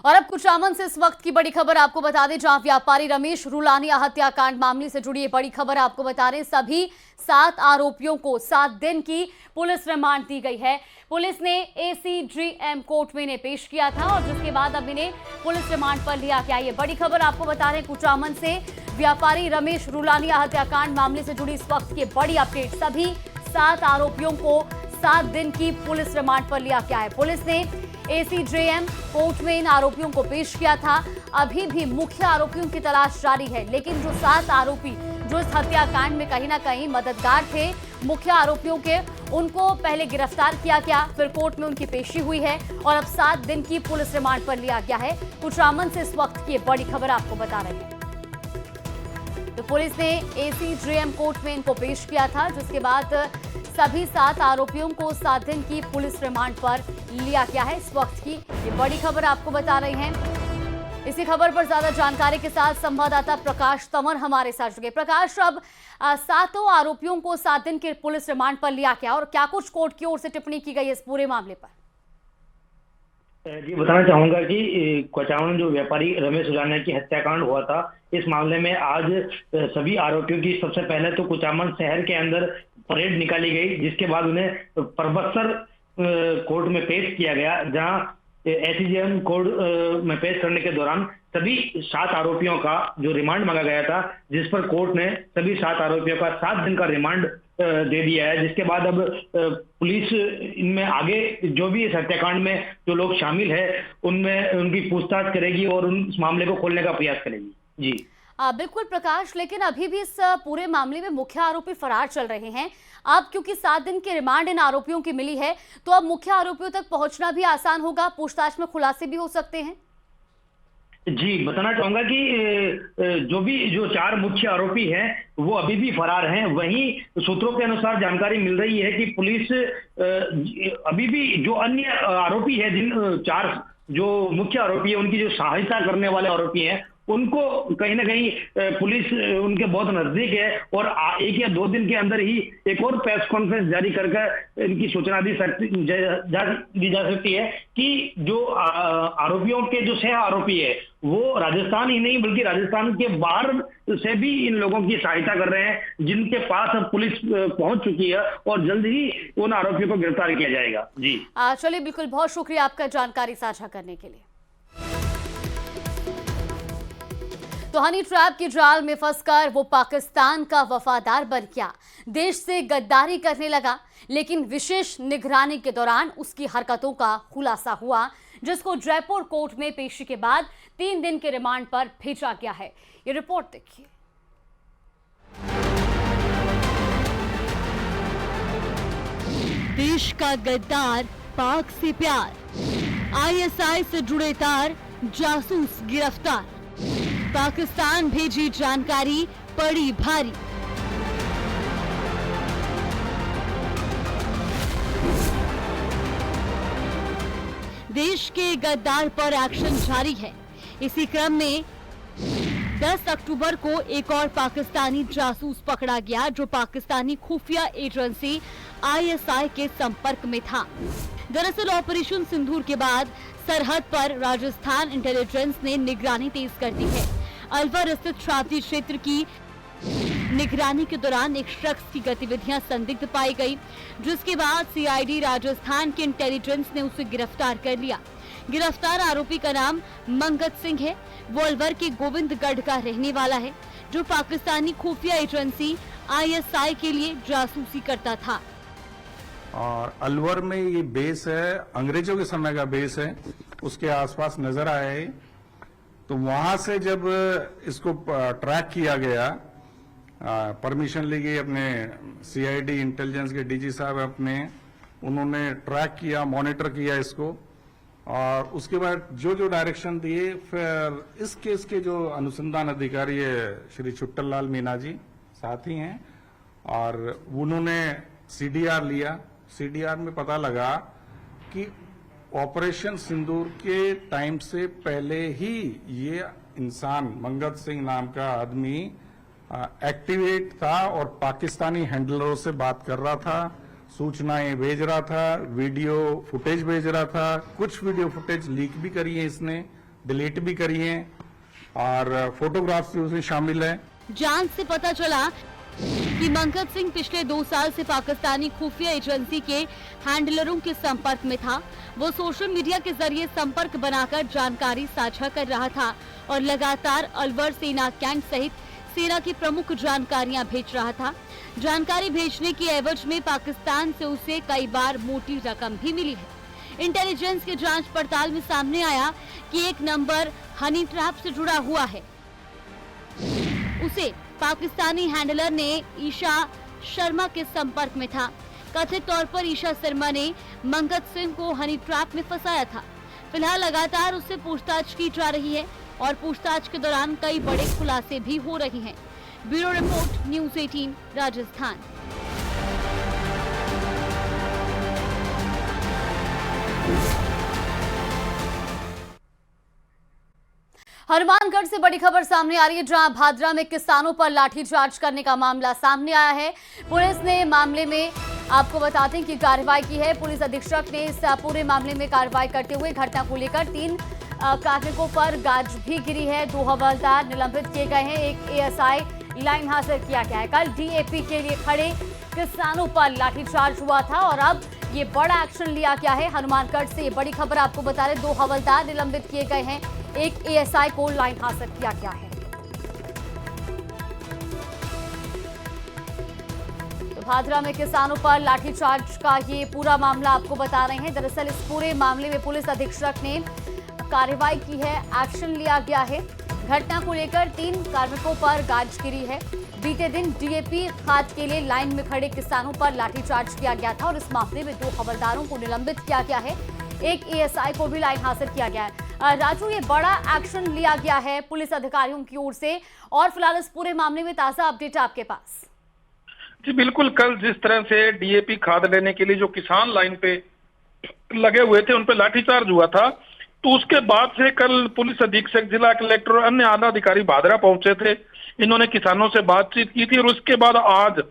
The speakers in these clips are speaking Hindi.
और अब कुचामन से इस वक्त की बड़ी खबर आपको बता दें, जहां व्यापारी रमेश रुलानिया हत्याकांड मामले से जुड़ी ये बड़ी खबर आपको बता रहे हैं। सभी 7 आरोपियों को 7 दिन की पुलिस रिमांड दी गई है। पुलिस ने ACGM कोर्ट में इन्हें पेश किया था और जिसके बाद अब इन्हें पुलिस रिमांड पर लिया गया। ये बड़ी खबर आपको बता रहे हैं कुचामन से व्यापारी रमेश रुलानिया हत्याकांड मामले से जुड़ी इस वक्त की बड़ी अपडेट। सभी 7 आरोपियों को 7 दिन की पुलिस रिमांड पर लिया गया है। पुलिस ने ACGM कोर्ट में इन आरोपियों को पेश किया था। अभी भी मुख्य आरोपियों की तलाश जारी है, लेकिन जो 7 आरोपी जो इस हत्याकांड में कहीं ना कहीं मददगार थे मुख्य आरोपियों के, उनको पहले गिरफ्तार किया गया, फिर कोर्ट में उनकी पेशी हुई है और अब 7 दिन की पुलिस रिमांड पर लिया गया है। कुचामन से इस वक्त की बड़ी खबर आपको बता रहे हैं। तो पुलिस ने ACGM कोर्ट में इनको पेश किया था, जिसके बाद सभी 7 आरोपियों को 7 दिन की पुलिस रिमांड पर लिया गया है। इस वक्त की ये बड़ी खबर आपको बता रहे हैं। इसी खबर पर ज्यादा जानकारी के साथ संवाददाता प्रकाश तंवर हमारे साथ जुड़े। प्रकाश, अब 7 आरोपियों को 7 दिन के पुलिस रिमांड पर लिया गया और क्या कुछ कोर्ट की ओर से टिप्पणी की गई है इस पूरे मामले पर? जी, बताना चाहूंगा कि कुचामन जो व्यापारी रमेश रुलानिया की हत्याकांड हुआ था, इस मामले में आज सभी आरोपियों की सबसे पहले तो कुचामन शहर के अंदर परेड निकाली गई, जिसके बाद उन्हें परबत्सर कोर्ट में पेश किया गया, जहां ACGM कोर्ट में पेश करने के दौरान सभी 7 आरोपियों का जो रिमांड मांगा गया था, जिस पर कोर्ट ने सभी 7 आरोपियों का 7 दिन का रिमांड दे दिया है। जिसके बाद अब पुलिस इनमें आगे जो भी इस हत्याकांड में जो लोग शामिल है उनमें उनकी पूछताछ करेगी और उस मामले को खोलने का प्रयास करेगी। जी बिल्कुल प्रकाश, लेकिन अभी भी इस पूरे मामले में मुख्य आरोपी फरार चल रहे हैं। अब क्योंकि 7 दिन की रिमांड इन आरोपियों की मिली है, तो अब मुख्य आरोपियों तक पहुंचना भी आसान होगा, पूछताछ में खुलासे भी हो सकते हैं। जी, बताना चाहूंगा कि जो 4 मुख्य आरोपी हैं वो अभी भी फरार हैं। वहीं सूत्रों के अनुसार जानकारी मिल रही है कि पुलिस अभी भी जो अन्य आरोपी है, जिन 4 जो मुख्य आरोपी है उनकी जो सहायता करने वाले आरोपी हैं, उनको कहीं ना कहीं पुलिस उनके बहुत नजदीक है और 1 या 2 दिन के अंदर ही एक और प्रेस कॉन्फ्रेंस जारी करके इनकी सूचना दी जा सकती है कि जो आरोपियों के जो 6 आरोपी है वो राजस्थान ही नहीं बल्कि राजस्थान के बाहर से भी इन लोगों की सहायता कर रहे हैं, जिनके पास अब पुलिस पहुंच चुकी है और जल्द ही उन आरोपियों को गिरफ्तार किया जाएगा। जी चलिए, बिल्कुल, बहुत शुक्रिया आपका जानकारी साझा करने के लिए। तो हनी ट्रैप की जाल में फंसकर वो पाकिस्तान का वफादार बन गया, देश से गद्दारी करने लगा, लेकिन विशेष निगरानी के दौरान उसकी हरकतों का खुलासा हुआ, जिसको जयपुर कोर्ट में पेशी के बाद 3 दिन के रिमांड पर भेजा गया है। ये रिपोर्ट देखिए। देश का गद्दार, पाक से प्यार, ISI से जुड़े तार, जासूस गिरफ्तार, पाकिस्तान भेजी जानकारी पड़ी भारी। देश के गद्दार पर एक्शन जारी है। इसी क्रम में 10 अक्टूबर को एक और पाकिस्तानी जासूस पकड़ा गया, जो पाकिस्तानी खुफिया एजेंसी ISI के संपर्क में था। दरअसल ऑपरेशन सिंदूर के बाद सरहद पर राजस्थान इंटेलिजेंस ने निगरानी तेज कर दी है। अलवर स्थित शादी क्षेत्र की निगरानी के दौरान एक शख्स की गतिविधियां संदिग्ध पाई गई, जिसके बाद CID राजस्थान के इंटेलिजेंस ने उसे गिरफ्तार कर लिया। गिरफ्तार आरोपी का नाम मंगत सिंह है। वो अलवर के गोविंदगढ़ का रहने वाला है, जो पाकिस्तानी खुफिया एजेंसी ISI के लिए जासूसी करता था। और अलवर में ये बेस है, अंग्रेजों के समय का बेस है, उसके आसपास नजर आया है। तो वहां से जब इसको ट्रैक किया गया, परमिशन ली गई अपने CID इंटेलिजेंस के DG साहब अपने, उन्होंने ट्रैक किया, मॉनिटर किया इसको, और उसके बाद जो डायरेक्शन दिए, फिर इस केस के जो अनुसंधान अधिकारी है श्री छुट्टन लाल मीना जी साथी हैं, और उन्होंने CDR लिया। CDR में पता लगा कि ऑपरेशन सिंदूर के टाइम से पहले ही ये इंसान मंगत सिंह नाम का आदमी एक्टिवेट था और पाकिस्तानी हैंडलरों से बात कर रहा था, सूचनाएं भेज रहा था, वीडियो फुटेज भेज रहा था। कुछ वीडियो फुटेज लीक भी करी है इसने, डिलीट भी करी हैं और फोटोग्राफ्स भी उसमें शामिल हैं। जांच से पता चला कि मंगत सिंह पिछले 2 साल से पाकिस्तानी खुफिया एजेंसी के हैंडलरों के संपर्क में था। वो सोशल मीडिया के जरिए संपर्क बनाकर जानकारी साझा कर रहा था और लगातार अलवर सेना कैंट सहित सेना की प्रमुख जानकारियां भेज रहा था। जानकारी भेजने की एवज में पाकिस्तान से उसे कई बार मोटी रकम भी मिली है। इंटेलिजेंस की जांच पड़ताल में सामने आया कि एक नंबर हनी ट्रैप से जुड़ा हुआ है। उसे पाकिस्तानी हैंडलर ने ईशा शर्मा के संपर्क में था। कथित तौर पर ईशा शर्मा ने मंगत सिंह को हनी ट्रैप में फंसाया था। फिलहाल लगातार उससे पूछताछ की जा रही है और पूछताछ के दौरान कई बड़े खुलासे भी हो रहे हैं। Bureau report, news 18 Rajasthan. Hanumangarh से बड़ी खबर सामने आ रही है, जहां भादरा में किसानों पर लाठीचार्ज करने का मामला सामने आया है। पुलिस ने मामले में आपको बताते हैं कि कार्रवाई की है। पुलिस अधीक्षक ने इस पूरे मामले में कार्रवाई करते हुए घटना को लेकर 3 कार्मिकों पर गाज भी गिरी है। 2 हवलदार निलंबित किए गए हैं। एक एएसआई लाइन हासिल किया गया है। कल डीएपी के लिए खड़े किसानों पर लाठीचार्ज हुआ था और अब ये बड़ा एक्शन लिया गया है। हनुमानगढ़ से ये बड़ी खबर आपको बता रहे, 2 हवलदार निलंबित किए गए हैं। एक एएसआई को लाइन हासिल किया गया है। तो भादरा में किसानों पर लाठीचार्ज का ये पूरा मामला आपको बता रहे हैं। दरअसल इस पूरे मामले में पुलिस अधीक्षक ने कार्रवाई की है, एक्शन लिया गया है। घटना को लेकर 3 कार्मिकों पर गाज गिरी है। बीते दिन डीएपी खाद के लिए लाइन में खड़े किसानों पर लाठीचार्ज किया गया था और इस मामले में 2 हवलदारों को निलंबित किया गया है। एक एएसआई को भी लाइन हासिल किया गया है। राजू, ये बड़ा एक्शन लिया गया है पुलिस अधिकारियों की ओर से और फिलहाल इस पूरे मामले में ताजा अपडेट आपके पास। जी बिल्कुल, कल जिस तरह से डीएपी खाद लेने के लिए जो किसान लाइन पे लगे हुए थे उन पे लाठीचार्ज हुआ था, तो उसके बाद से कल पुलिस अधीक्षक, जिला कलेक्टर और अन्य आला अधिकारी भादरा पहुंचे थे। इन्होंने किसानों से बातचीत की थी और उसके बाद आज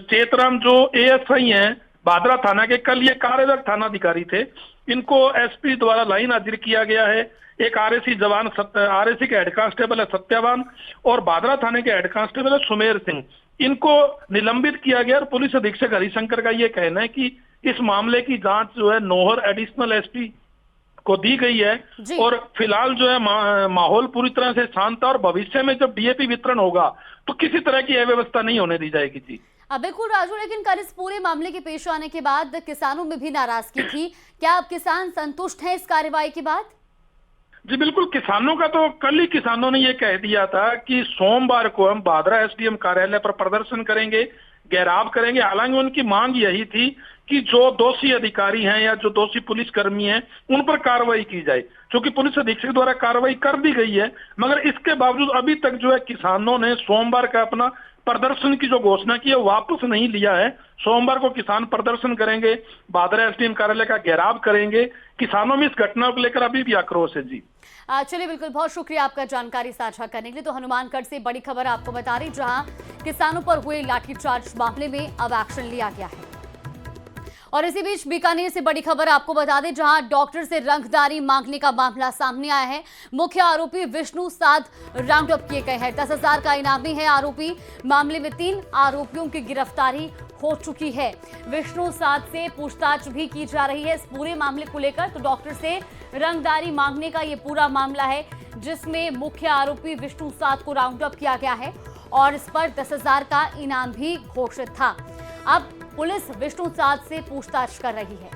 चेतराम जो एएसआई हैं भादरा थाना के, कल ये कार्यरत थाना अधिकारी थे, इनको एसपी द्वारा लाइन हाजिर किया गया है। एक आरएसी जवान आरएसी के हेड कांस्टेबल है सत्यवान और भादरा थाने के हेड कांस्टेबल है सुमेर सिंह, इनको निलंबित किया गया। और पुलिस अधीक्षक हरिशंकर का ये कहना है कि इस मामले की जांच जो है नौहर एडिशनल एसपी को दी गई है और फिलहाल जो है माहौल पूरी तरह से शांत है और भविष्य में जब डीएपी वितरण होगा तो किसी तरह की अव्यवस्था नहीं होने दी जाएगी। जी बिल्कुल राजू, लेकिन कल इस पूरे मामले के पेश आने के बाद किसानों में भी नाराजगी थी। क्या अब किसान संतुष्ट हैं इस कार्रवाई के बाद? जी बिल्कुल, किसानों का तो कल ही किसानों ने ये कह दिया था कि सोमवार को हम भादरा एसडीएम कार्यालय पर प्रदर्शन करेंगे, घेराव करेंगे। हालांकि उनकी मांग यही थी कि जो दोषी अधिकारी हैं या जो दोषी पुलिसकर्मी हैं उन पर कार्रवाई की जाए, क्योंकि पुलिस अधीक्षक द्वारा कार्रवाई कर दी गई है। मगर इसके बावजूद अभी तक जो है किसानों ने सोमवार का अपना प्रदर्शन की जो घोषणा की है वापस नहीं लिया है। सोमवार को किसान प्रदर्शन करेंगे, भादरा एसडीएम कार्यालय का घेराव करेंगे। किसानों में इस घटना को लेकर अभी भी आक्रोश है। जी चलिए, बिल्कुल, बहुत शुक्रिया आपका जानकारी साझा करने के लिए। तो हनुमानगढ़ से बड़ी खबर आपको बता रही, जहां किसानों पर हुए लाठीचार्ज मामले में अब एक्शन लिया गया है। और इसी बीच बीकानेर से बड़ी खबर आपको बता दें, जहां डॉक्टर से रंगदारी मांगने का मामला सामने आया है। मुख्य आरोपी विष्णु साध राउंड अप किए गए हैं। 10,000 का इनामी है आरोपी। मामले में 3 आरोपियों की गिरफ्तारी हो चुकी है। विष्णु साध से पूछताछ भी की जा रही है इस पूरे मामले को लेकर। तो डॉक्टर से रंगदारी मांगने का ये पूरा मामला है, जिसमें मुख्य आरोपी विष्णु साध को राउंड अप किया गया है और इस पर 10,000 का इनाम भी घोषित था। अब पुलिस विष्णु साध से पूछताछ कर रही है।